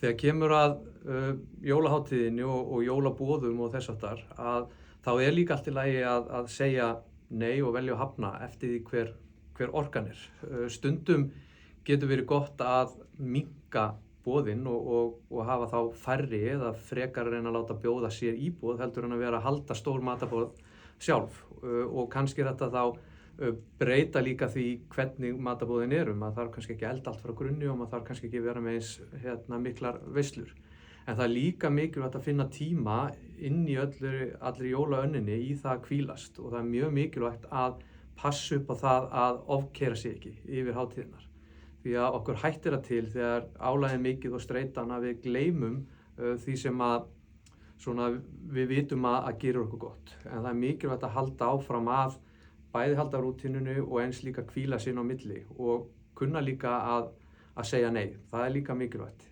Þegar kemur að jólahátíðinni og jólaboðum og þess háttar, þá líka allt í lagi að segja nei og velja að hafna eftir því hver orkan er. Stundum getur verið gott að minnka boðin og hafa þá færri eða frekar reyna að láta bjóða sér í boð heldur en að vera að halda stór matarboð sjálf. Og kannski er þetta þá breyta líka því hvernig matarboðin eru. Maður þarf kannski ekki að elda allt frá grunni og maður þarf kannski ekki að vera með eins miklar veislur. En það er líka mikilvægt að finna tíma inn í allri jólaönninni í það að hvílast og það er mjög mikilvægt að passa upp á það að ofkeyra sig ekki yfir hátíðirnar. Því að okkur hættir það til þegar álagið er mikið og streitan að við gleymum því sem við vitum að gerir okkur gott. En það er mikilvægt að halda áfram að bæði halda rútínunni og eins líka hvíla sig inn á milli og kunna líka að segja nei. Það er líka mikilvægt.